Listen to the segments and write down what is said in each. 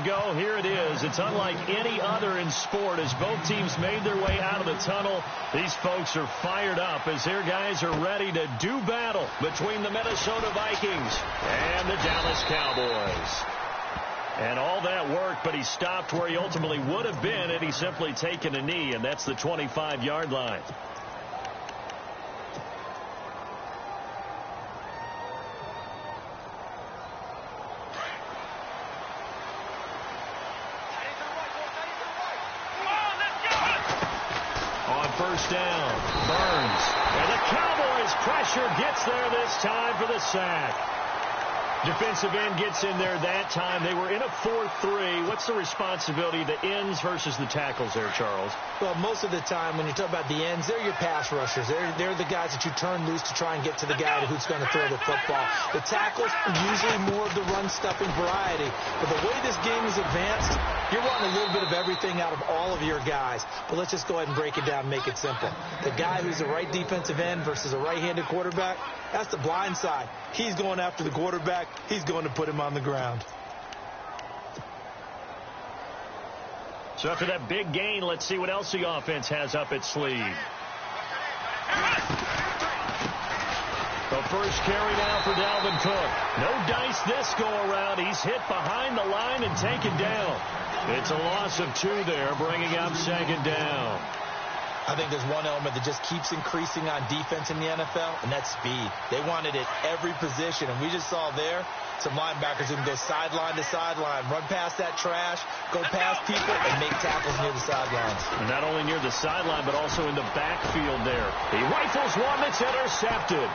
go. Here it is. It's unlike any other in sport as both teams made their way out of the tunnel. These folks are fired up as their guys are ready to do battle between the Minnesota Vikings and the Dallas Cowboys. And all that worked, but he stopped where he ultimately would have been had he simply taken a knee, and that's the 25-yard line. On first down, Burns. And the Cowboys' pressure gets there this time for the sack. Defensive end gets in there that time. They were in a 4-3. What's the responsibility of the ends versus the tackles there, Charles? Well, most of the time when you talk about the ends, they're your pass rushers. They're the guys that you turn loose to try and get to the guy who's going to throw the football. The tackles are usually more of the run-stuffing variety. But the way this game is advanced, you're wanting a little bit of everything out of all of your guys. But let's just go ahead and break it down and make it simple. The guy who's the right defensive end versus a right-handed quarterback, that's the blind side. He's going after the quarterback. He's going to put him on the ground. So after that big gain, let's see what else the offense has up its sleeve. The first carry now for Dalvin Cook. No dice this go-around. He's hit behind the line and taken down. It's a loss of 2 there, bringing up second down. I think there's one element that just keeps increasing on defense in the NFL, and that's speed. They want it at every position, and we just saw there some linebackers who can go sideline to sideline, run past that trash, go past people, and make tackles near the sidelines. And not only near the sideline, but also in the backfield there. He rifles one that's intercepted.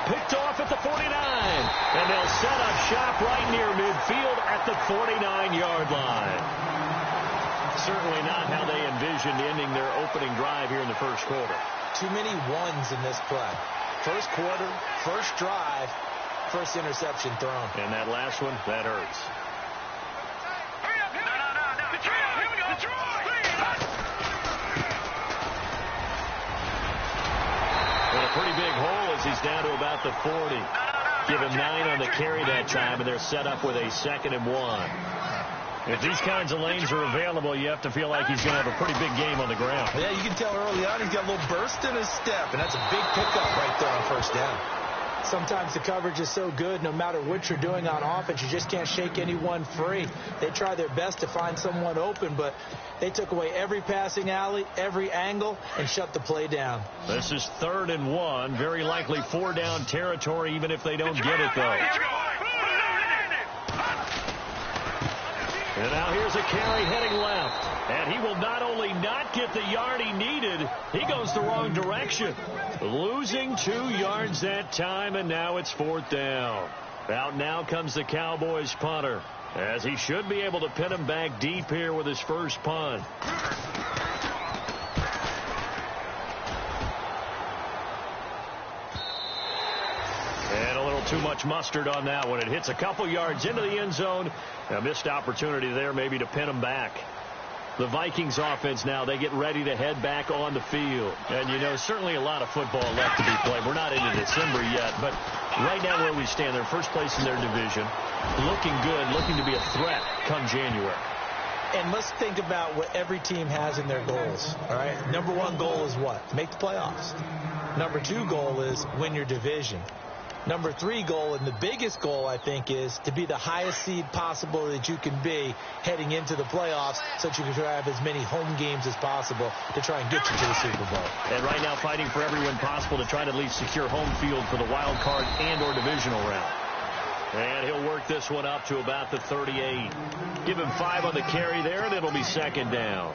Picked off at the 49, and they'll set up shop right near midfield at the 49-yard line. Certainly not how they envisioned ending their opening drive here in the first quarter. Too many ones in this play. First quarter, first drive, first interception thrown. And that last one, that hurts. And a pretty big hole as he's down to about the 40. Give him 9 on the carry that time, and they're set up with a 2nd and 1. If these kinds of lanes are available, you have to feel like he's going to have a pretty big game on the ground. Yeah, you can tell early on he's got a little burst in his step, and that's a big pickup right there on first down. Sometimes the coverage is so good, no matter what you're doing on offense, you just can't shake anyone free. They try their best to find someone open, but they took away every passing alley, every angle, and shut the play down. This is 3rd and 1, very likely 4-down territory, even if they don't get it, though. And now here's a carry heading left. And he will not only not get the yard he needed, he goes the wrong direction. Losing 2 yards that time, and now it's 4th down. Out now comes the Cowboys punter, as he should be able to pin him back deep here with his first punt. And a little too much mustard on that one. It hits a couple yards into the end zone. A missed opportunity there maybe to pin him back. The Vikings offense now, they get ready to head back on the field. And, you know, certainly a lot of football left to be played. We're not into December yet, but right now where we stand, they're first place in their division. Looking good, looking to be a threat come January. And let's think about what every team has in their goals, all right? Number 1 goal is what? Make the playoffs. Number 2 goal is win your division. Number 3 goal, and the biggest goal, I think, is to be the highest seed possible that you can be heading into the playoffs so that you can have as many home games as possible to try and get you to the Super Bowl. And right now fighting for every win possible to try to at least secure home field for the wild card and or divisional round. And he'll work this one up to about the 38. Give him 5 on the carry there, and it'll be 2nd down.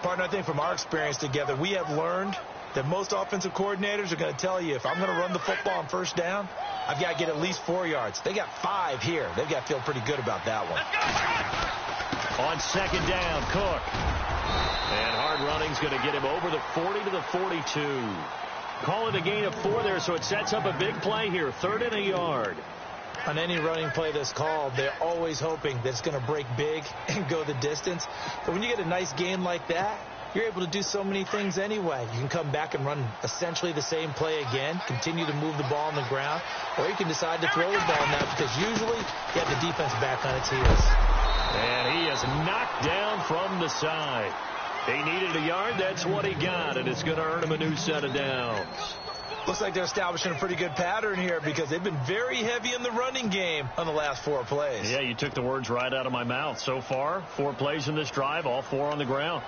Partner, I think from our experience together, we have learned that most offensive coordinators are going to tell you, if I'm going to run the football on first down, I've got to get at least 4 yards. They got 5 here. They've got to feel pretty good about that one. On 2nd down, Cook. And hard running's going to get him over the 40 to the 42. Call it a gain of 4 there, so it sets up a big play here. 3rd and a yard. On any running play that's called, they're always hoping that it's going to break big and go the distance. But when you get a nice gain like that, you're able to do so many things anyway. You can come back and run essentially the same play again, continue to move the ball on the ground, or you can decide to throw the ball now because usually you have the defense back on its heels. down from the side. He needed a yard. That's what he got, and it's going to earn him a new set of downs. Looks like they're establishing a pretty good pattern here because they've been very heavy in the running game on the last 4 plays. Yeah, you took the words right out of my mouth. So far, 4 plays in this drive, all 4 on the ground.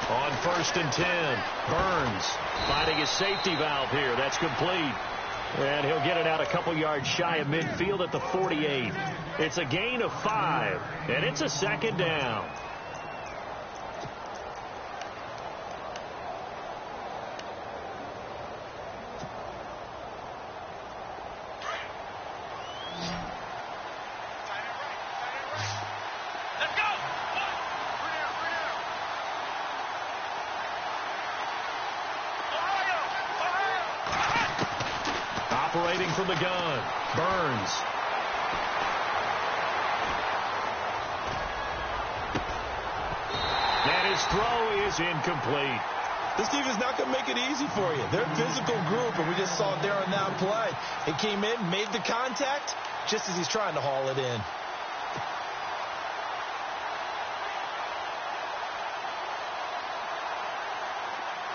On 1st and 10, Burns finding his safety valve here. That's complete. And he'll get it out a couple yards shy of midfield at the 48. It's a gain of 5, and it's a 2nd down. Operating from the gun, Burns. And his throw is incomplete. This defense is not going to make it easy for you. They're a physical group, and we just saw it there on that play. He came in, made the contact, just as he's trying to haul it in.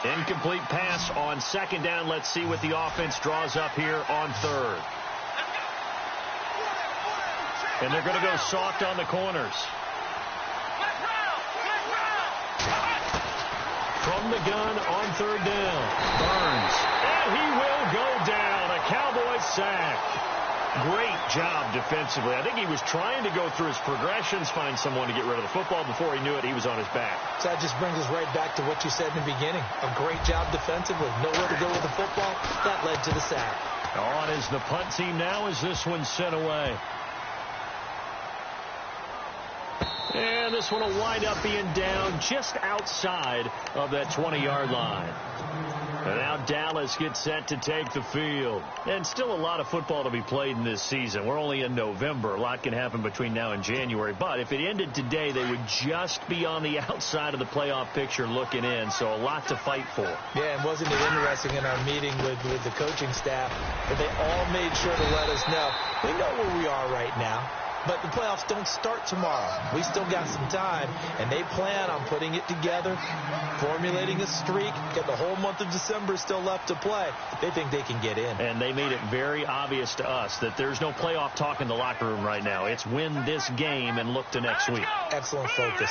Incomplete pass on 2nd down. Let's see what the offense draws up here on 3rd. And they're going to go soft on the corners. From the gun on 3rd down, Burns. And he will go down. A Cowboys sack. Great job defensively. I think he was trying to go through his progressions, find someone to get rid of the football. Before he knew it, he was on his back. So that just brings us right back to what you said in the beginning. A great job defensively. Nowhere to go with the football. That led to the sack. On is the punt team now as this one's sent away. And this one will wind up being down just outside of that 20-yard line. And now Dallas gets set to take the field. And still a lot of football to be played in this season. We're only in November. A lot can happen between now and January. But if it ended today, they would just be on the outside of the playoff picture looking in. So a lot to fight for. Yeah, and wasn't it interesting in our meeting with the coaching staff that they all made sure to let us know, we know where we are right now. But the playoffs don't start tomorrow. We still got some time, and they plan on putting it together, formulating a streak. Got the whole month of December still left to play. They think they can get in. And they made it very obvious to us that there's no playoff talk in the locker room right now. It's win this game and look to next week. Excellent focus.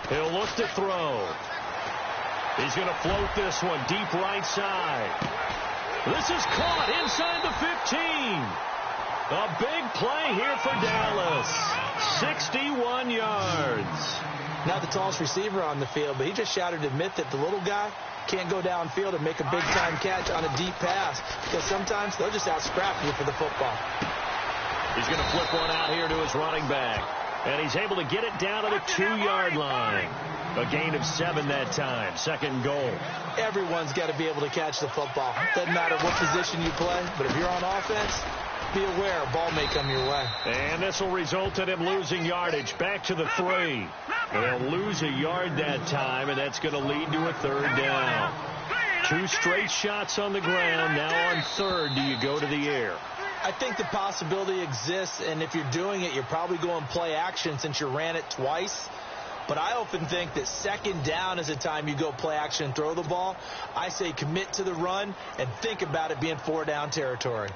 He'll look to throw. He's going to float this one deep right side. This is caught inside the 15. A big play here for Dallas. 61 yards. Not the tallest receiver on the field, but he just shouted to admit that the little guy can't go downfield and make a big-time catch on a deep pass because sometimes they'll just out-scrap you for the football. He's going to flip one out here to his running back. And he's able to get it down to the 2-yard line. A gain of 7 that time. 2nd goal. Everyone's got to be able to catch the football. Doesn't matter what position you play, but if you're on offense, be aware a ball may come your way. And this will result in him losing yardage. Back to the 3. They'll lose a yard that time, and that's going to lead to a 3rd down. 2 straight shots on the ground. Now on 3rd, do you go to the air? I think the possibility exists, and if you're doing it, you're probably going play action since you ran it twice. But I often think that 2nd down is the time you go play action and throw the ball. I say commit to the run and think about it being 4-down territory.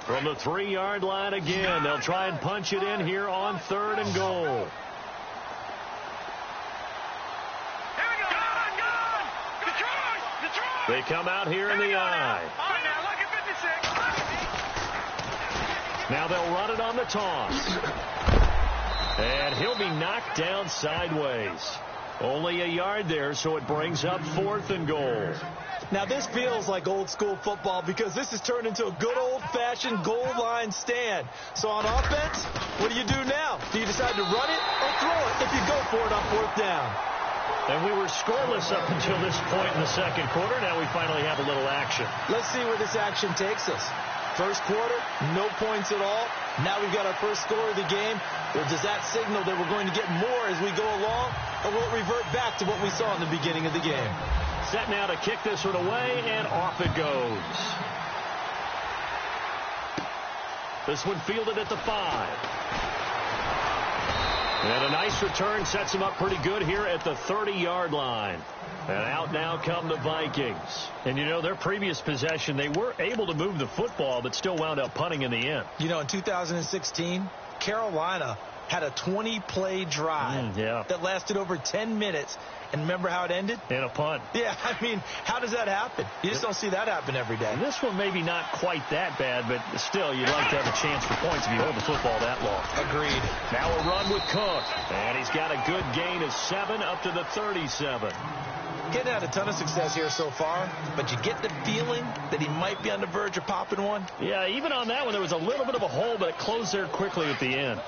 From the 3-yard line again, they'll try and punch it in here on 3rd and goal. They come out here in the eye. Now they'll run it on the toss. And he'll be knocked down sideways. Only a yard there, so it brings up 4th and goal. Now, this feels like old-school football because this has turned into a good old-fashioned goal line stand. So on offense, what do you do now? Do you decide to run it or throw it if you go for it on 4th down? And we were scoreless up until this point in the second quarter. Now we finally have a little action. Let's see where this action takes us. First quarter, no points at all. Now we've got our first score of the game. Or does that signal that we're going to get more as we go along? Or will it revert back to what we saw in the beginning of the game? Set now to kick this one away, and off it goes. This one fielded at the 5. And a nice return sets him up pretty good here at the 30-yard line. And out now come the Vikings. And, you know, their previous possession, they were able to move the football, but still wound up punting in the end. You know, in 2016, Carolina had a 20-play drive that lasted over 10 minutes. And remember how it ended? In a punt. Yeah, I mean, how does that happen? You just don't see that happen every day. And this one maybe not quite that bad, but still, you'd like to have a chance for points if you hold the football that long. Agreed. Now a run with Cook. And he's got a good gain of 7 up to the 37. Getting had a ton of success here so far, but you get the feeling that he might be on the verge of popping one. Yeah, even on that one, there was a little bit of a hole, but it closed there quickly at the end.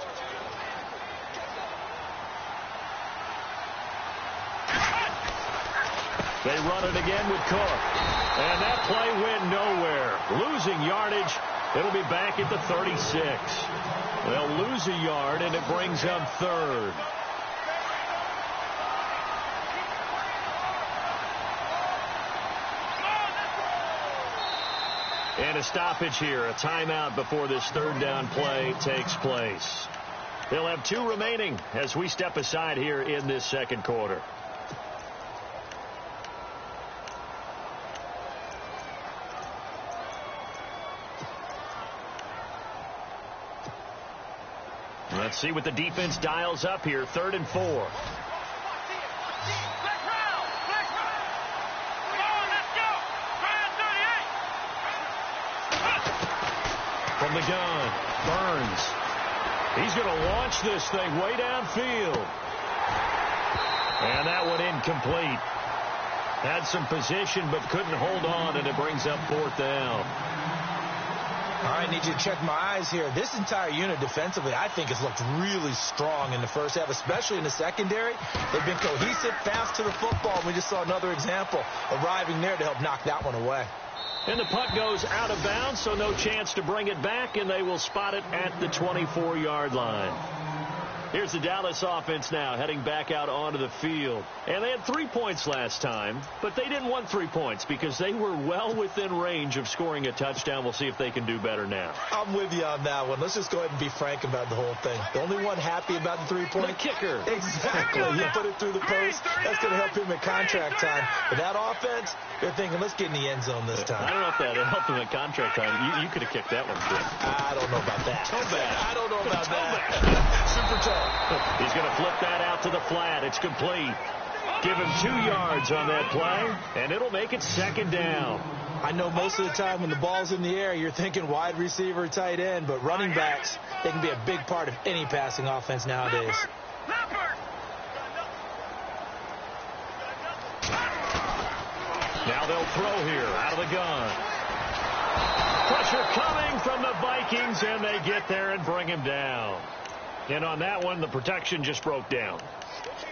They run it again with Cook. And that play went nowhere. Losing yardage. It'll be back at the 36. They'll lose a yard, and it brings up 3rd. And a stoppage here. A timeout before this 3rd down play takes place. They'll have 2 remaining as we step aside here in this second quarter. Let's see what the defense dials up here. 3rd and 4. From the gun, Burns. He's going to launch this thing way downfield. And that one incomplete. Had some position but couldn't hold on, and it brings up 4th down. All right, I need you to check my eyes here. This entire unit defensively, I think, has looked really strong in the first half, especially in the secondary. They've been cohesive, fast to the football. We just saw another example arriving there to help knock that one away. And the punt goes out of bounds, so no chance to bring it back, and they will spot it at the 24-yard line. Here's the Dallas offense now heading back out onto the field. And they had 3 points last time, but they didn't want 3 points because they were well within range of scoring a touchdown. We'll see if they can do better now. I'm with you on that one. Let's just go ahead and be frank about the whole thing. The only one happy about the 3-point? The kicker. Exactly. You put it through the post. That's going to help him at contract time. But that offense, they're thinking, let's get in the end zone this time. I don't know if that helped him at contract time. You could have kicked that one, too. I don't know about that. Toe bag. I don't know about that. Super toe. He's going to flip that out to the flat. It's complete. Give him 2 yards on that play, and it'll make it 2nd down. I know most of the time when the ball's in the air, you're thinking wide receiver, tight end, but running backs, they can be a big part of any passing offense nowadays. Now they'll throw here out of the gun. Pressure coming from the Vikings, and they get there and bring him down. And on that one, the protection just broke down.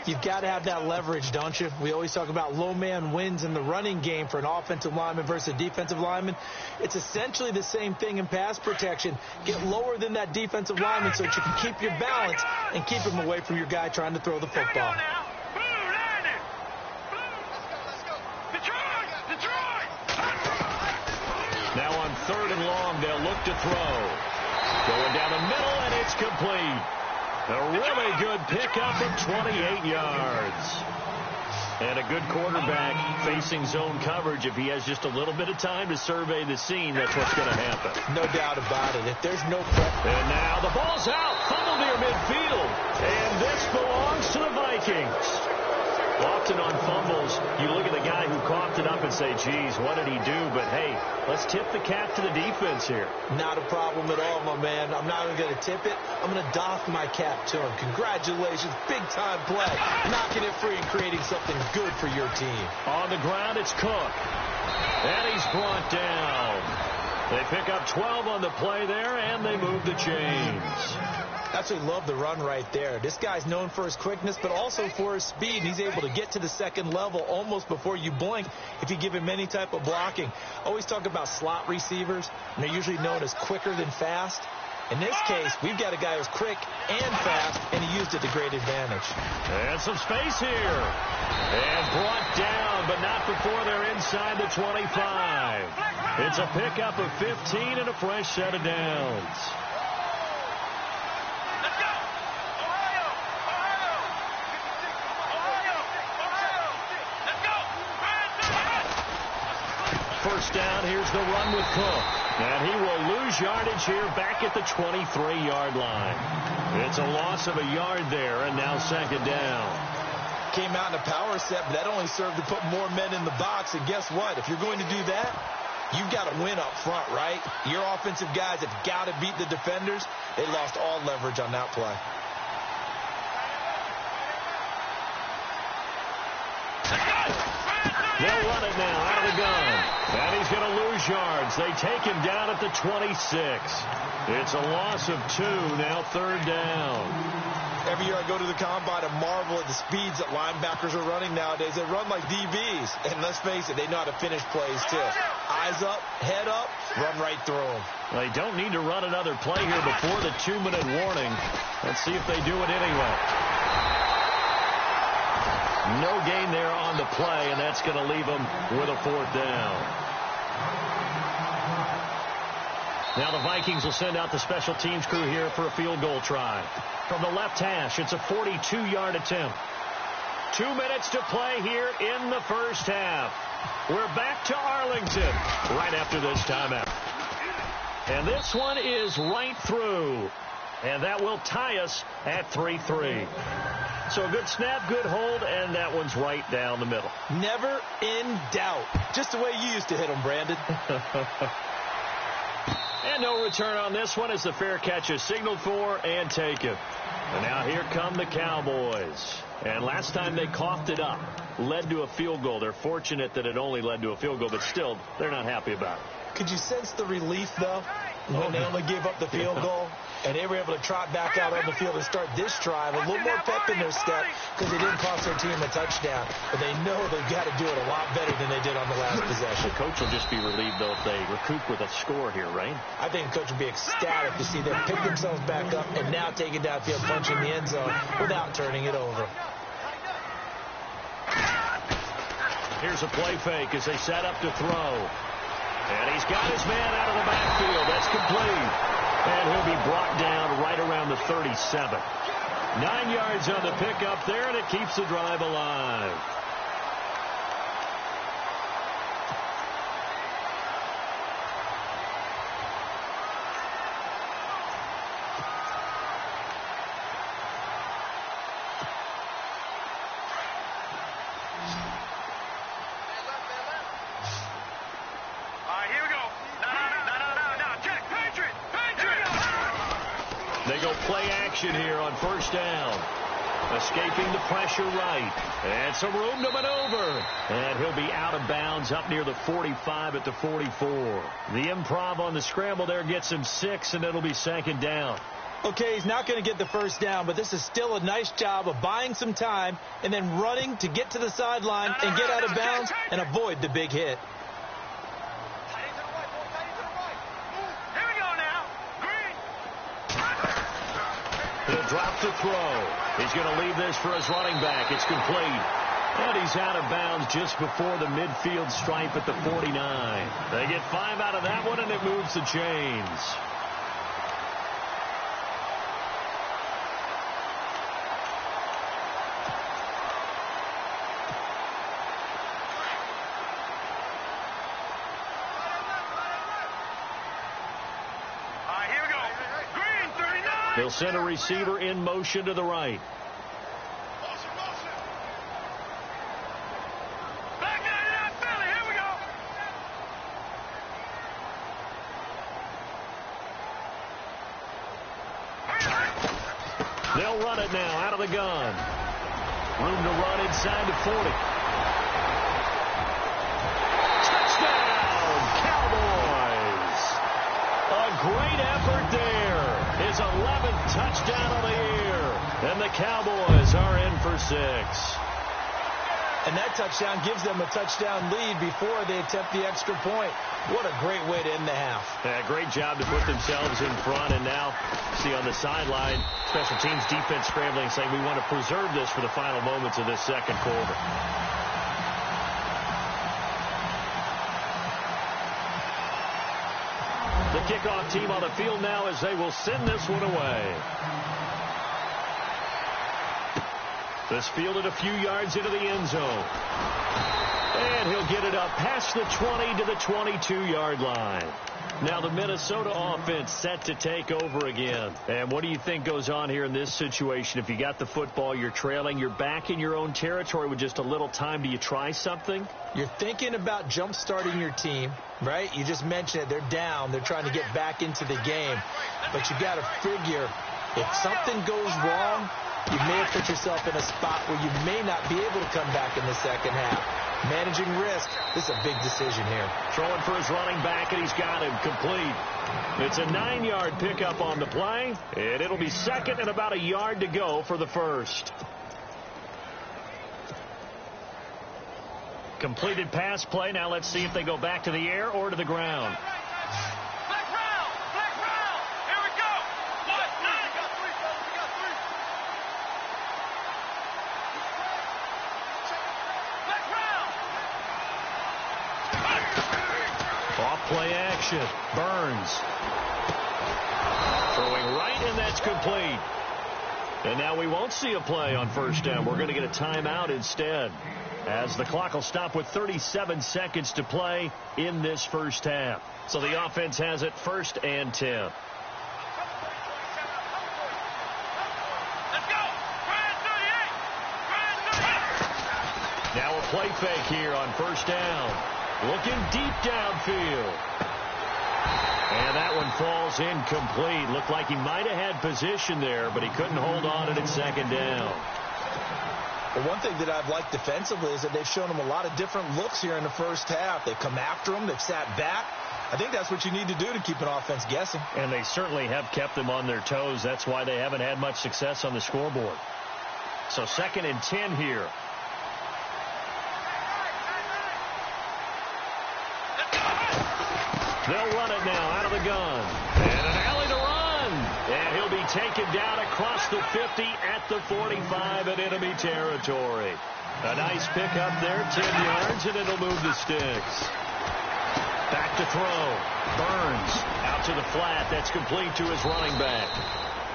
You've got to have that leverage, don't you? We always talk about low man wins in the running game for an offensive lineman versus a defensive lineman. It's essentially the same thing in pass protection. Get lower than that defensive lineman so that you can keep your balance and keep him away from your guy trying to throw the football. Now on 3rd and long, they'll look to throw. Going down the middle, and it's complete. A really good pickup of 28 yards. And a good quarterback facing zone coverage. If he has just a little bit of time to survey the scene, that's what's going to happen. No doubt about it. If there's no pressure. And now the ball's out. Fumble near midfield. And this belongs to the Vikings. Off often on fumbles, you look at the guy who coughed it up and say, geez, what did he do? But, hey, let's tip the cap to the defense here. Not a problem at all, my man. I'm not even going to tip it. I'm going to doff my cap to him. Congratulations. Big-time play. Knocking it free and creating something good for your team. On the ground, it's Cook. And he's brought down. They pick up 12 on the play there, and they move the chains. Absolutely love the run right there. This guy's known for his quickness, but also for his speed. And he's able to get to the second level almost before you blink if you give him any type of blocking. Always talk about slot receivers, and they're usually known as quicker than fast. In this case, we've got a guy who's quick and fast, and he used it to great advantage. And some space here. And brought down, but not before they're inside the 25. It's a pickup of 15 and a fresh set of downs. First down, here's the run with Cook. And he will lose yardage here back at the 23-yard line. It's a loss of a yard there, and now second down. Came out in a power set, but that only served to put more men in the box. And guess what? If you're going to do that, you've got to win up front, right? Your offensive guys have got to beat the defenders. They lost all leverage on that play. They'll run it now out of the gun. And he's going to lose yards. They take him down at the 26. It's a loss of 2, now third down. Every year I go to the combine and marvel at the speeds that linebackers are running nowadays. They run like DBs. And let's face it, they know how to finish plays too. Eyes up, head up, run right through them. They don't need to run another play here before the 2-minute warning. Let's see if they do it anyway. No gain there on the play, and that's going to leave them with a fourth down. Now the Vikings will send out the special teams crew here for a field goal try. From the left hash, it's a 42-yard attempt. 2 minutes to play here in the first half. We're back to Arlington right after this timeout. And this one is right through. And that will tie us at 3-3. So a good snap, good hold, and that one's right down the middle. Never in doubt. Just the way you used to hit them, Brandon. And no return on this one as the fair catch is signaled for and taken. And now here come the Cowboys. And last time they coughed it up, led to a field goal. They're fortunate that it only led to a field goal, but still, they're not happy about it. Could you sense the relief, though, when they only gave up the field goal? And they were able to trot back out on the field and start this drive. A little more pep in their step because they didn't cost their team a touchdown. But they know they've got to do it a lot better than they did on the last possession. The coach will just be relieved, though, if they recoup with a score here, right? I think the coach will be ecstatic to see them pick themselves back up and now take it downfield, punching the end zone without turning it over. Here's a play fake as they set up to throw. And he's got his man out of the backfield. That's complete. And he'll be brought down right around the 37. 9 yards on the pickup there, and it keeps the drive alive. They go play action here on first down. Escaping the pressure right. And some room to maneuver. And he'll be out of bounds up near the 45 at the 44. The improv on the scramble there gets him 6, and it'll be second down. Okay, he's not going to get the first down, but this is still a nice job of buying some time and then running to get to the sideline and get out of bounds and avoid the big hit. He'll drop to throw. He's going to leave this for his running back. It's complete. And he's out of bounds just before the midfield stripe at the 49. They get 5 out of that one, and it moves the chains. They'll send a receiver in motion to the right. They'll run it now out of the gun. Room to run inside the 40. Touchdown, Cowboys. A great effort there. His 11th touchdown of the year. And the Cowboys are in for 6. And that touchdown gives them a touchdown lead before they attempt the extra point. What a great way to end the half. Yeah, great job to put themselves in front. And now, see on the sideline, special teams defense scrambling, saying we want to preserve this for the final moments of this second quarter. The kickoff team on the field now as they will send this one away. This fielded a few yards into the end zone. And he'll get it up past the 20 to the 22-yard line. Now the Minnesota offense set to take over again. And what do you think goes on here in this situation? If you got the football, you're trailing, you're back in your own territory with just a little time. Do you try something? You're thinking about jump-starting your team, right? You just mentioned it. They're down. They're trying to get back into the game. But you got to figure if something goes wrong, you may have put yourself in a spot where you may not be able to come back in the second half. Managing risk, this is a big decision here. Throwing for his running back, and he's got him complete. It's a 9-yard pickup on the play, and it'll be second and about a yard to go for the first. Completed pass play. Now let's see if they go back to the air or to the ground. Play action. Burns. Throwing right, and that's complete. And now we won't see a play on first down. We're going to get a timeout instead, as the clock will stop with 37 seconds to play in this first half. So the offense has it 1st and 10. Now a play fake here on first down. Looking deep downfield. And that one falls incomplete. Looked like he might have had position there, but he couldn't hold on to it at second down. Well, one thing that I've liked defensively is that they've shown him a lot of different looks here in the first half. They've come after him. They've sat back. I think that's what you need to do to keep an offense guessing. And they certainly have kept them on their toes. That's why they haven't had much success on the scoreboard. So 2nd and 10 here. They'll run it now out of the gun. And an alley to run. And he'll be taken down across the 50 at the 45 in enemy territory. A nice pickup there, 10 yards, and it'll move the sticks. Back to throw. Burns out to the flat. That's complete to his running back.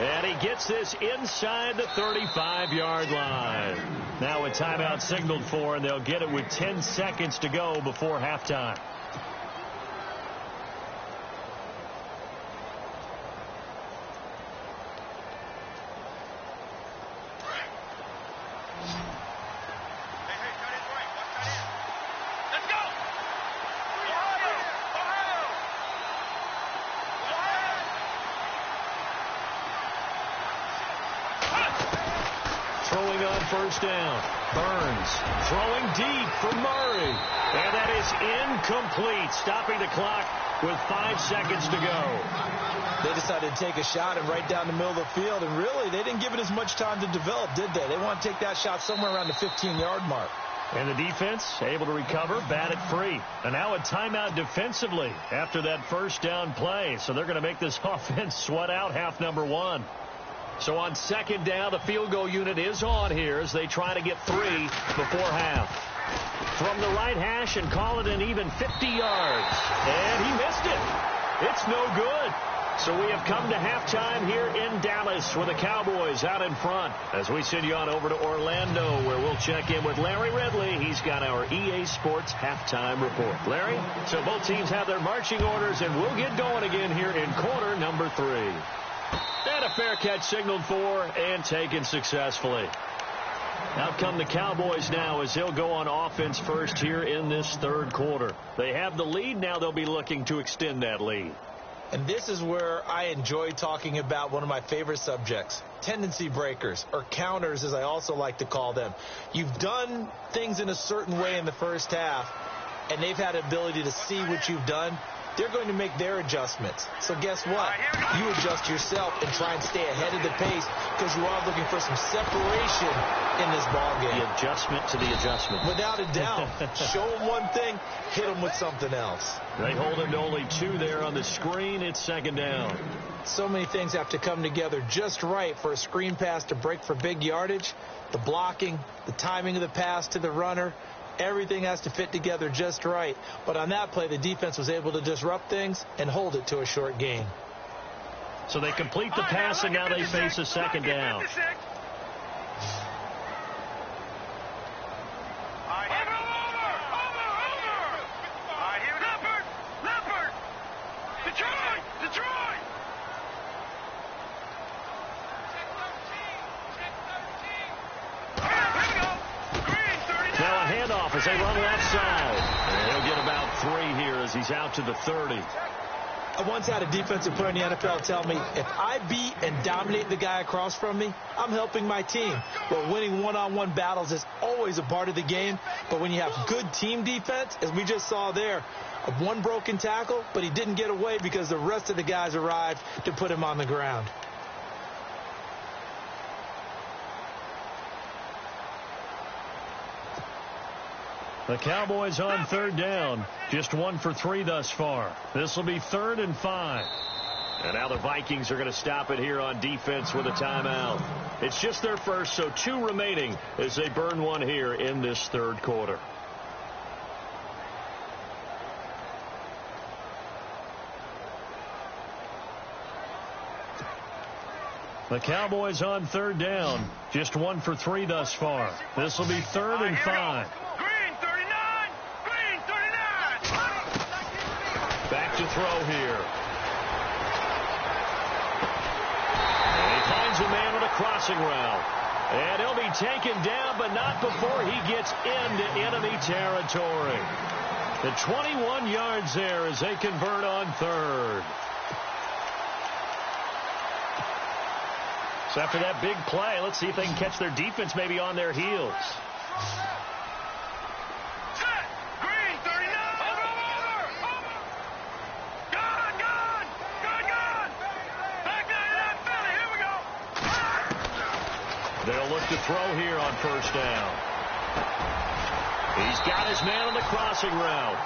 And he gets this inside the 35-yard line. Now a timeout signaled for, and they'll get it with 10 seconds to go before halftime. First down. Burns throwing deep for Murray. And that is incomplete. Stopping the clock with 5 seconds to go. They decided to take a shot and right down the middle of the field. And really, they didn't give it as much time to develop, did they? They want to take that shot somewhere around the 15-yard mark. And the defense able to recover, bat it free. And now a timeout defensively after that first down play. So they're going to make this offense sweat out half number 1. So on second down, the field goal unit is on here as they try to get 3 before half. From the right hash and call it an even 50 yards. And he missed it. It's no good. So we have come to halftime here in Dallas with the Cowboys out in front. As we send you on over to Orlando, where we'll check in with Larry Ridley. He's got our EA Sports halftime report. Larry, so both teams have their marching orders, and we'll get going again here in quarter number 3. And a fair catch signaled for and taken successfully. Out come the Cowboys now as they'll go on offense first here in this third quarter. They have the lead. Now they'll be looking to extend that lead. And this is where I enjoy talking about one of my favorite subjects, tendency breakers, or counters as I also like to call them. You've done things in a certain way in the first half, and they've had the ability to see what you've done. They're going to make their adjustments. So guess what? You adjust yourself and try and stay ahead of the pace because you are looking for some separation in this ballgame. The adjustment to the adjustment. Without a doubt. Show them one thing, hit them with something else. They hold him to only 2 there on the screen. It's second down. So many things have to come together just right for a screen pass to break for big yardage. The blocking, the timing of the pass to the runner. Everything has to fit together just right. But on that play, the defense was able to disrupt things and hold it to a short gain. So they complete the pass, and now they face a second down. As they run left side. And he'll get about 3 here as he's out to the 30. I once had a defensive player in the NFL tell me, if I beat and dominate the guy across from me, I'm helping my team. Well, winning one-on-one battles is always a part of the game. But when you have good team defense, as we just saw there, one broken tackle, but he didn't get away because the rest of the guys arrived to put him on the ground. The Cowboys on third down. Just 1 for 3 thus far. This will be 3rd and 5. And now the Vikings are going to stop it here on defense with a timeout. It's just their first, so 2 remaining as they burn 1 here in this third quarter. The Cowboys on third down. Just 1 for 3 thus far. This will be 3rd and 5. Back to throw here. And he finds a man on a crossing route. And he'll be taken down, but not before he gets into enemy territory. The 21 yards there as they convert on 3rd. So after that big play, let's see if they can catch their defense maybe on their heels. They'll look to throw here on first down. He's got his man on the crossing route.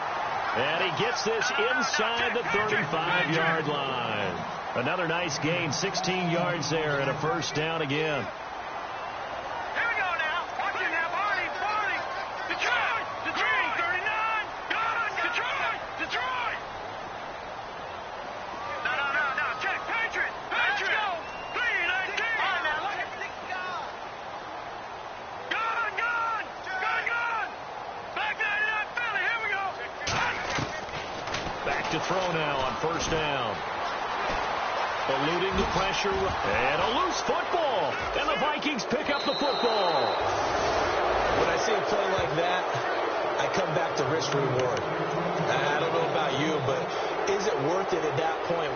And he gets this inside the 35-yard line. Another nice gain, 16 yards there, and a first down again. Here we go now. Watch it now, Barney. Detroit. Green, 39. Gone. Detroit. No. Check. Patriot. Let's go. Green, 19. All right, now, look at this guy. Gone. Back 99, Philly. Here we go. Back to throw now on first down. Eluding the pressure, and a loose football. And the Vikings pick up the football. When I see a play like that, I come back to risk reward. I don't know about you, but is it worth it at that point?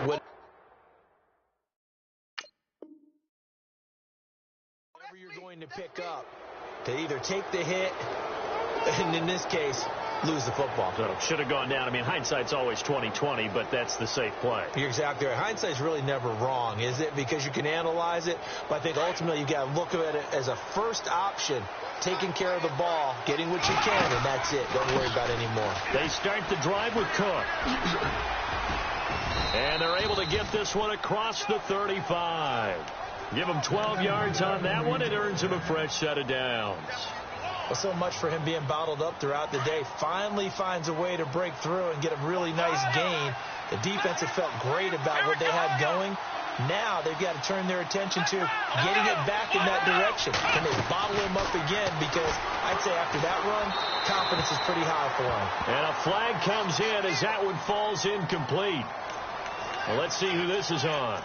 Whatever you're going to pick up, to either take the hit, and in this case, lose the football. So should have gone down. I mean, hindsight's always 20/20, but that's the safe play. You're exactly right. Hindsight's really never wrong, is it? Because you can analyze it, but I think ultimately you got to look at it as a first option, taking care of the ball, getting what you can, and that's it. Don't worry about it anymore. They start the drive with Cook. And they're able to get this one across the 35. Give him 12 yards on that one. It earns him a fresh set of downs. Well, so much for him being bottled up throughout the day. Finally finds a way to break through and get a really nice gain. The defense have felt great about what they had going. Now they've got to turn their attention to getting it back in that direction. Can they bottle him up again? Because I'd say after that run, confidence is pretty high for him. And a flag comes in as that one falls incomplete. Well, let's see who this is on.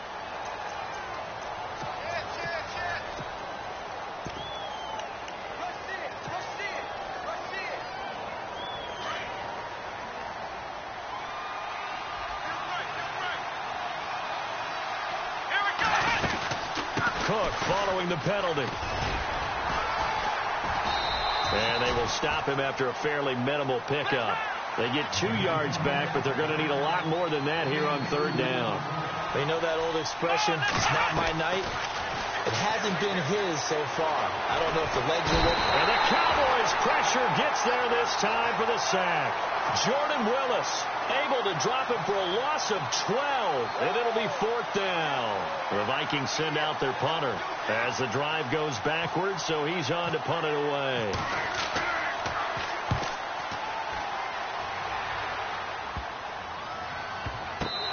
Cook following the penalty. And they will stop him after a fairly minimal pickup. They get 2 yards back, but they're going to need a lot more than that here on 3rd down. They know that old expression, it's not my night. It hasn't been his so far. I don't know if the legs are working. And the Cowboys' pressure gets there this time for the sack. Jordan Willis able to drop him for a loss of 12, and it'll be 4th down. The Vikings send out their punter as the drive goes backwards, so he's on to punt it away.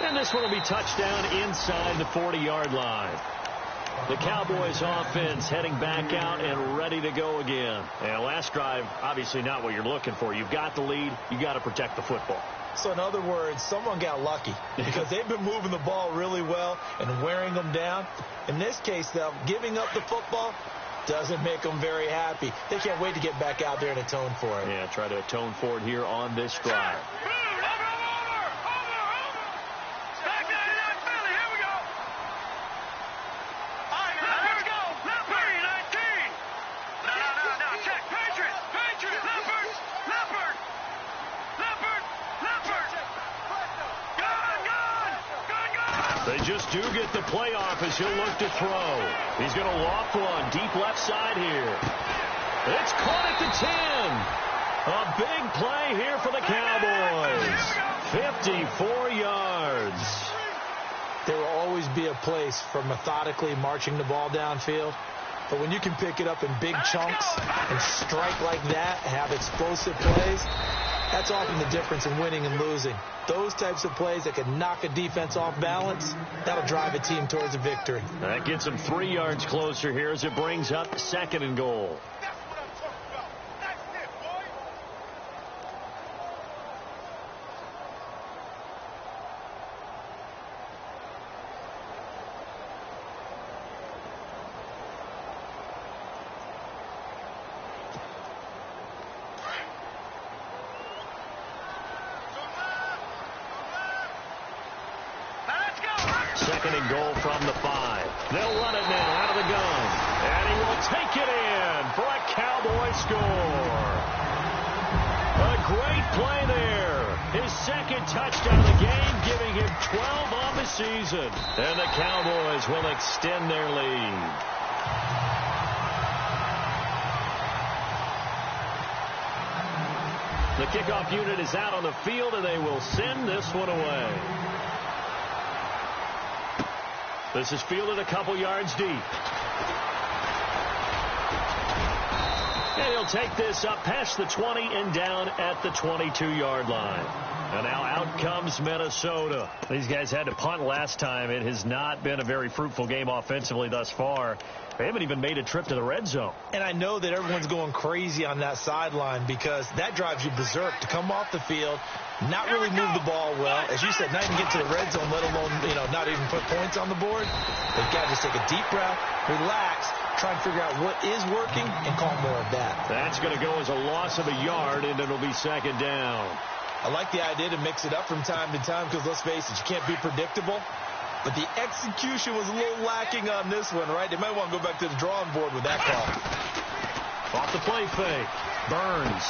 And this one will be touchdown inside the 40-yard line. The Cowboys offense heading back out and ready to go again. And last drive, obviously not what you're looking for. You've got the lead. You got to protect the football. So in other words, someone got lucky because they've been moving the ball really well and wearing them down. In this case, though, giving up the football doesn't make them very happy. They can't wait to get back out there and atone for it. Yeah, try to atone for it here on this drive. They just do get the playoff as he'll look to throw. He's going to loft one deep left side here. It's caught at the 10. A big play here for the Cowboys. 54 yards. There will always be a place for methodically marching the ball downfield. But when you can pick it up in big chunks and strike like that, have explosive plays, that's often the difference in winning and losing. Those types of plays that can knock a defense off balance, that'll drive a team towards a victory. That gets them 3 yards closer here as it brings up 2nd and goal. Second and goal from the 5. They'll run it now out of the gun. And he will take it in for a Cowboy score. A great play there. His 2nd touchdown of the game, giving him 12 on the season. And the Cowboys will extend their lead. The kickoff unit is out on the field, and they will send this one away. This is fielded a couple yards deep. And he'll take this up past the 20 and down at the 22-yard line. And now out comes Minnesota. These guys had to punt last time. It has not been a very fruitful game offensively thus far. They haven't even made a trip to the red zone. And I know that everyone's going crazy on that sideline because that drives you berserk to come off the field, not really move the ball well. As you said, not even get to the red zone, let alone, not even put points on the board. They've got to just take a deep breath, relax, try and figure out what is working, and call more of that. That's going to go as a loss of a yard, and it'll be 2nd down. I like the idea to mix it up from time to time because, let's face it, you can't be predictable. But the execution was a little lacking on this one, right? They might want to go back to the drawing board with that call. Off the play fake. Burns.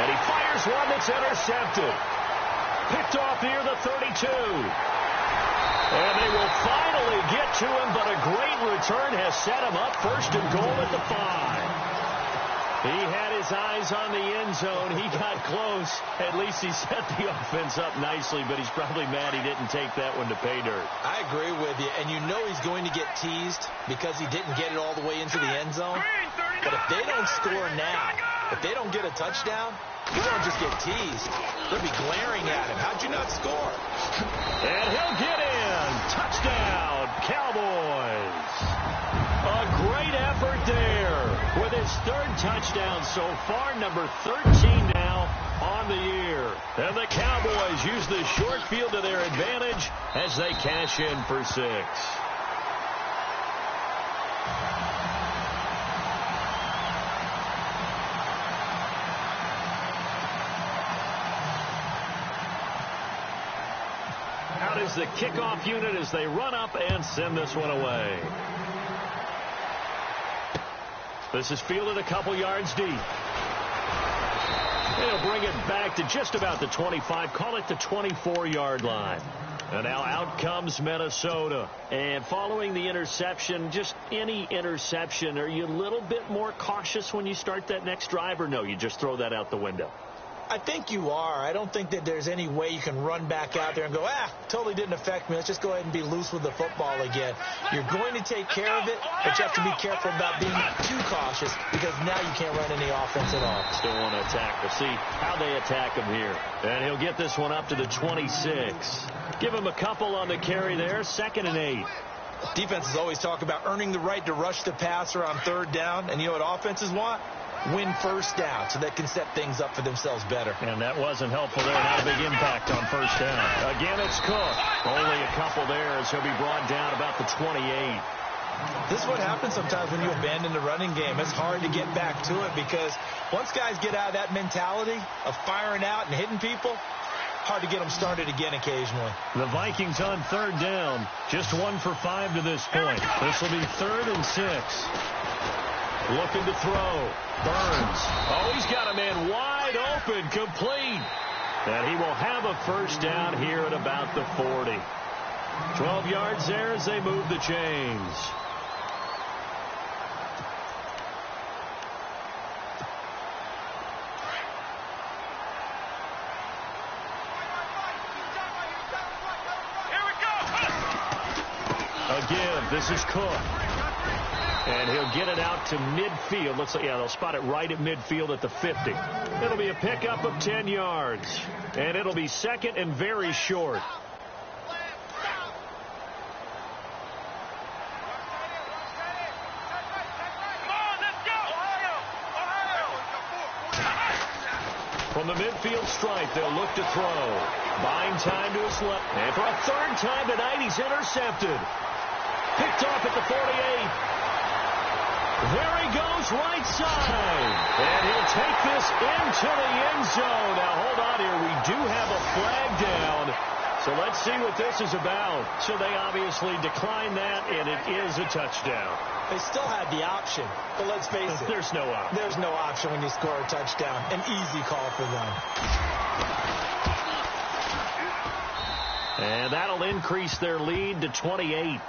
And he fires one that's intercepted. Picked off near the 32. And they will finally get to him, but a great return has set him up 1st and goal at the 5. He had his eyes on the end zone. He got close. At least he set the offense up nicely, but he's probably mad he didn't take that one to pay dirt. I agree with you, and you know he's going to get teased because he didn't get it all the way into the end zone. But if they don't score now, if they don't get a touchdown, he won't just get teased. They'll be glaring at him. How'd you not score? And he'll get in. Touchdown, Cowboys. A great effort there with his 3rd touchdown so far, number 13 now on the year. And the Cowboys use the short field to their advantage as they cash in for 6. Out is the kickoff unit as they run up and send this one away. This is fielded a couple yards deep. They'll bring it back to just about the 25. Call it the 24-yard line. And now out comes Minnesota. And following the interception, just any interception, are you a little bit more cautious when you start that next drive, or no, you just throw that out the window? I think you are. I don't think that there's any way you can run back out there and go, totally didn't affect me. Let's just go ahead and be loose with the football again. You're going to take care of it, but you have to be careful about being too cautious because now you can't run any offense at all. Still want to attack. We'll see how they attack him here. And he'll get this one up to the 26. Give him a couple on the carry there. 2nd and 8. Defenses always talk about earning the right to rush the passer on 3rd down. And you know what offenses want? Win 1st down so they can set things up for themselves better. And that wasn't helpful there. Not a big impact on 1st down. Again, it's Cook. Only a couple there as he'll be brought down about the 28. This is what happens sometimes when you abandon the running game. It's hard to get back to it because once guys get out of that mentality of firing out and hitting people, hard to get them started again occasionally. The Vikings on 3rd down. Just 1 for 5 to this point. This will be 3rd and 6. Looking to throw. Burns. Oh, he's got a man wide open, complete. And he will have a 1st down here at about the 40. 12 yards there as they move the chains. Again, this is Cook. And he'll get it out to midfield. Looks like, they'll spot it right at midfield at the 50. It'll be a pickup of 10 yards. And it'll be 2nd and very short. From the midfield stripe, they'll look to throw. Buying time to his left. And for a 3rd time tonight, he's intercepted. Picked off at the 48. There he goes, right side. And he'll take this into the end zone. Now, hold on here. We do have a flag down. So let's see what this is about. So they obviously declined that, and it is a touchdown. They still had the option, but let's face it. There's no option. There's no option when you score a touchdown. An easy call for them. And that'll increase their lead to 28.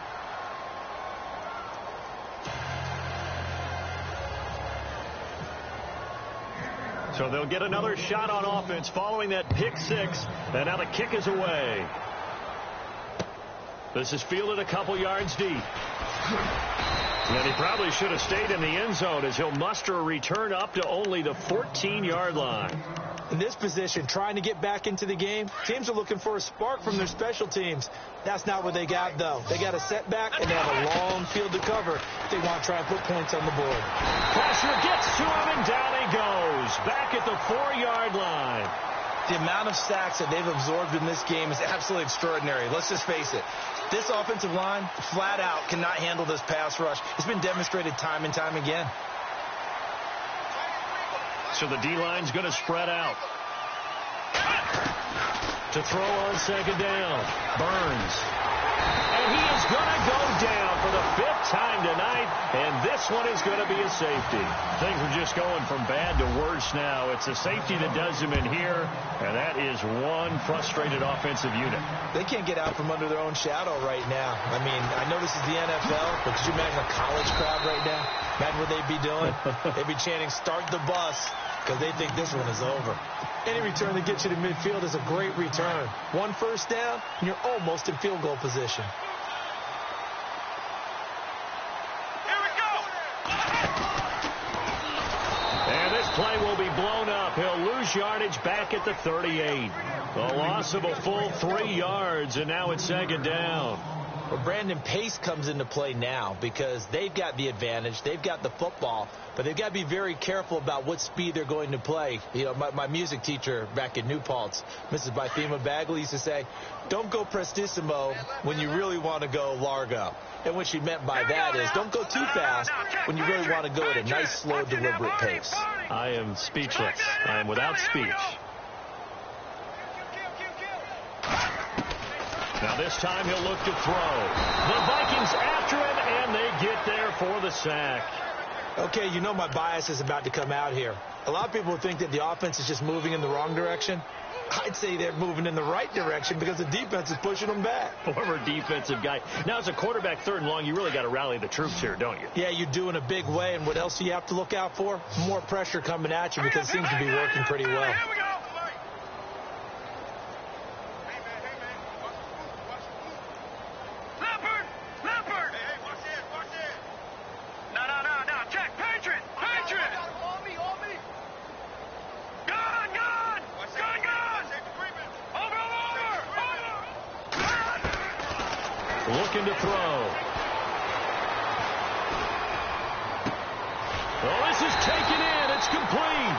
So they'll get another shot on offense following that pick 6. And now the kick is away. This is fielded a couple yards deep. And he probably should have stayed in the end zone as he'll muster a return up to only the 14-yard line. In this position, trying to get back into the game, teams are looking for a spark from their special teams. That's not what they got, though. They got a setback, and they have a long field to cover if they want to try and put points on the board. Pressure gets to him, and down he goes. Back at the 4-yard line. The amount of sacks that they've absorbed in this game is absolutely extraordinary. Let's just face it. This offensive line, flat out, cannot handle this pass rush. It's been demonstrated time and time again. So the D-line's going to spread out. To throw on 2nd down. Burns. And he is going to go down for the 5th time tonight. And this one is going to be a safety. Things are just going from bad to worse now. It's a safety that does him in here. And that is one frustrated offensive unit. They can't get out from under their own shadow right now. I mean, I know this is the NFL, but could you imagine a college crowd right now? Imagine what they'd be doing. They'd be chanting, "Start the bus," because they think this one is over. Any return that gets you to midfield is a great return. 1 1st down, and you're almost in field goal position. Here we go. And this play will be blown up. He'll lose yardage back at the 38. A loss of a full 3 yards, and now it's 2nd down. Well, Brandon, pace comes into play now because they've got the advantage. They've got the football, but they've got to be very careful about what speed they're going to play. You know, my music teacher back in New Paltz, Mrs. Bythema Bagley, used to say, don't go prestissimo when you really want to go largo. And what she meant by that is don't go too fast when you really want to go at a nice, slow, deliberate pace. I am speechless. I am without speech. Now this time he'll look to throw. The Vikings after him, and they get there for the sack. Okay, you know my bias is about to come out here. A lot of people think that the offense is just moving in the wrong direction. I'd say they're moving in the right direction because the defense is pushing them back. Former defensive guy. Now, as a quarterback, 3rd and long, you really got to rally the troops here, don't you? Yeah, you do in a big way. And what else do you have to look out for? More pressure coming at you because it seems to be working pretty well. Here we go. Leopard! Leopard! Hey, watch this, watch this. No. Check. Patriot! Patriot! On me. Gun! Gun! Over! Looking to throw. Oh, this is taken in. It's complete.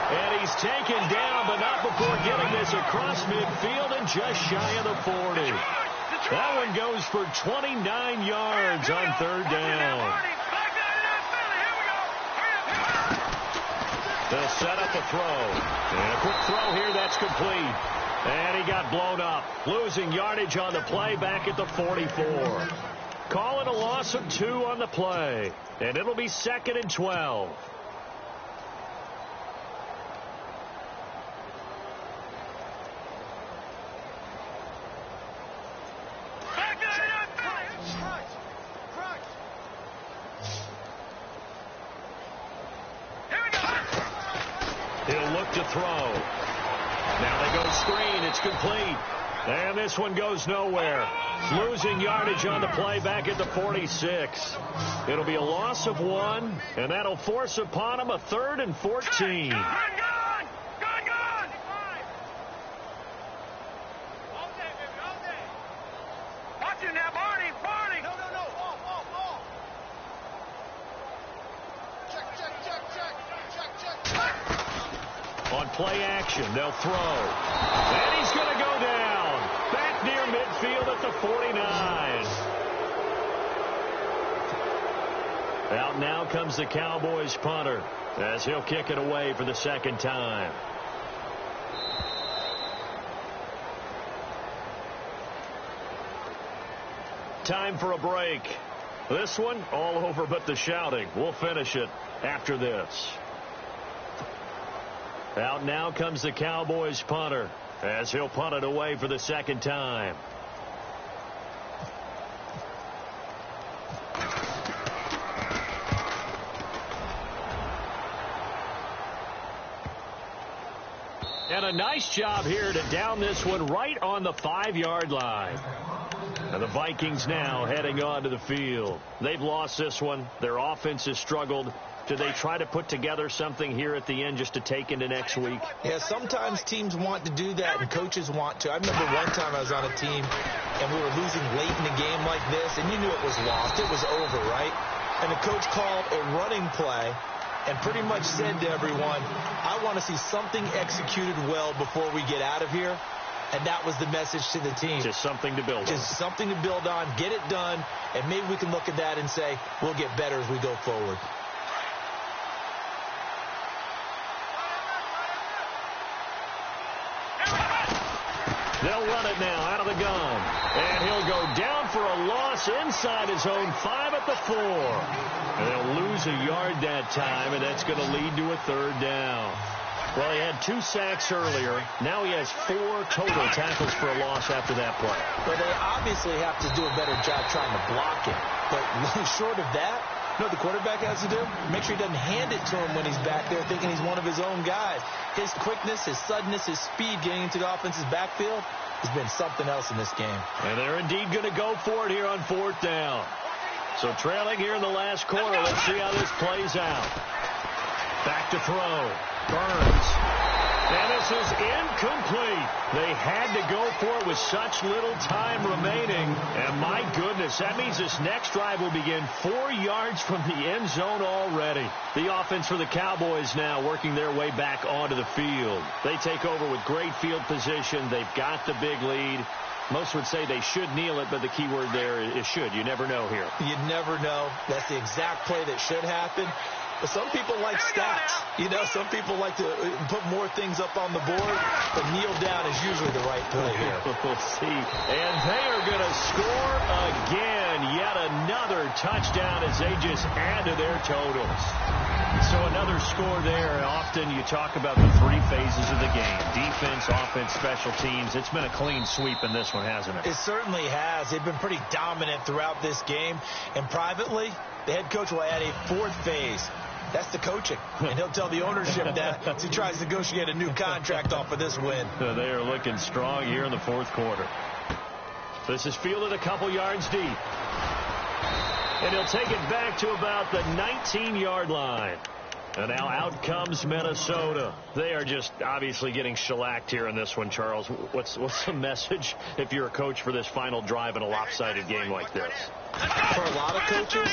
And he's taken down, but not before getting this across midfield and just shy of the 40. That one goes for 29 yards on 3rd down. They'll set up a throw. And a quick throw here, that's complete. And he got blown up. Losing yardage on the play back at the 44. Call it a loss of 2 on the play. And it'll be 2nd and 12. He'll look to throw. Now they go screen. It's complete. And this one goes nowhere. Losing yardage on the play back at the 46. It'll be a loss of 1, and that'll force upon him a 3rd and 14. Gun! Watch it now, Barney! No. Ball. Check. On play action, they'll throw. And he's going to go down. Back near midfield at the 49. Out now comes the Cowboys punter as he'll kick it away for the 2nd time. Time for a break. This one all over but the shouting. We'll finish it after this. Out now comes the Cowboys punter as he'll punt it away for the 2nd time. And a nice job here to down this one right on the 5-yard line. And the Vikings now heading onto the field. They've lost this one. Their offense has struggled. Do they try to put together something here at the end just to take into next week? Yeah, sometimes teams want to do that and coaches want to. I remember one time I was on a team and we were losing late in the game like this, and you knew it was lost. It was over, right? And the coach called a running play and pretty much said to everyone, I want to see something executed well before we get out of here. And that was the message to the team. Just something to build on. Just something to build on, get it done, and maybe we can look at that and say, we'll get better as we go forward. They'll run it now out of the gun. And he'll go down for a loss inside his own 5 at the 4. And they'll lose a yard that time, and that's going to lead to a 3rd down. Well, he had 2 sacks earlier. Now he has 4 total tackles for a loss after that play. But they obviously have to do a better job trying to block him. But short of that, you know what the quarterback has to do? Make sure he doesn't hand it to him when he's back there thinking he's one of his own guys. His quickness, his suddenness, his speed getting into the offense's backfield has been something else in this game. And they're indeed going to go for it here on 4th down. So trailing here in the last quarter. Let's see how this plays out. Back to throw. Burns. And this is incomplete. They had to go for it with such little time remaining. And my goodness, that means this next drive will begin 4 yards from the end zone already. The offense for the Cowboys now working their way back onto the field. They take over with great field position. They've got the big lead. Most would say they should kneel it, but the key word there is should. You never know here. You never know. That's the exact play that should happen. But some people like stats. You know, some people like to put more things up on the board, but kneel down is usually the right play here. We'll see. And they are going to score again. and yet another touchdown as they just add to their totals. So another score there. Often you talk about the three phases of the game: defense, offense, special teams. It's been a clean sweep in this one, hasn't it? It certainly has. They've been pretty dominant throughout this game. And privately, the head coach will add a fourth phase. That's the coaching. And he'll tell the ownership that as he tries to negotiate a new contract off of this win. They are looking strong here in the fourth quarter. This is fielded a couple yards deep. And he'll take it back to about the 19-yard line. And now out comes Minnesota. They are just obviously getting shellacked here in this one, Charles. What's the message if you're a coach for this final drive in a lopsided game like this? For a lot of coaches,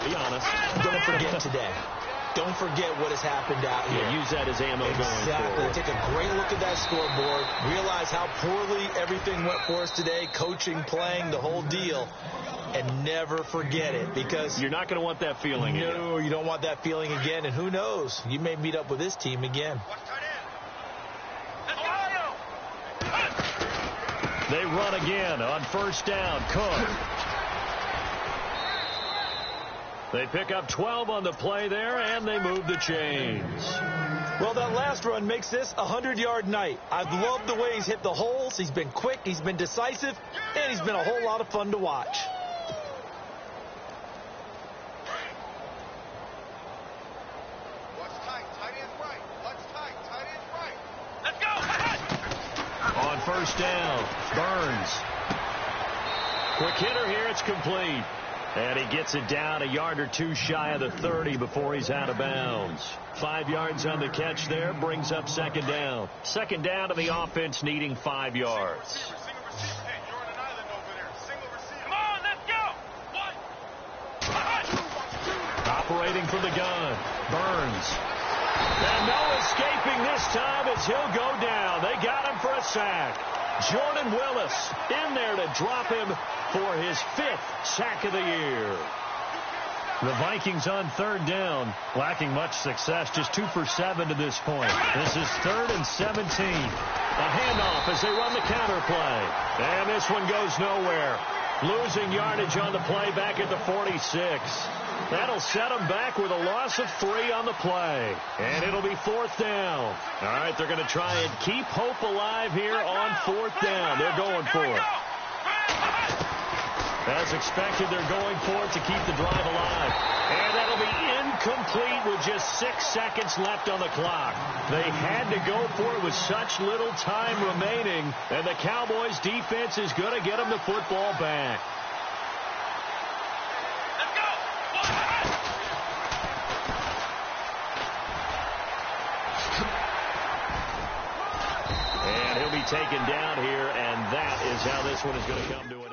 be honest, don't forget today. Don't forget what has happened out here. Yeah, use that as ammo going forward. Exactly. Take a great look at that scoreboard. Realize how poorly everything went for us today. Coaching, playing, the whole deal. And never forget it, because you're not going to want that feeling again. No, you don't want that feeling again. And who knows? You may meet up with this team again. They run again on first down. Cook. They pick up 12 on the play there, and they move the chains. Well, that last run makes this a 100-yard night. I've loved the way he's hit the holes. He's been quick, he's been decisive, and he's been a whole lot of fun to watch. On first down, Burns. Quick hitter here, it's complete. And he gets it down a yard or two shy of the 30 before he's out of bounds. 5 yards on the catch there, brings up second down. Second down to the offense, needing 5 yards. Operating from the gun, Burns. And no escaping this time as he'll go down. They got him for a sack. Jordan Willis in there to drop him for his 5th sack of the year. The Vikings on third down, lacking much success, just 2 for 7 to this point. This is 3rd and 17. A handoff as they run the counter play. And this one goes nowhere. Losing yardage on the play back at the 46. That'll set them back with a loss of 3 on the play. And it'll be 4th down. All right, they're going to try and keep hope alive here on 4th down. They're going for it. As expected, they're going for it to keep the drive alive. And that'll be incomplete with just 6 seconds left on the clock. They had to go for it with such little time remaining. And the Cowboys defense is going to get them the football back. And he'll be taken down here, and that is how this one is going to come to an end.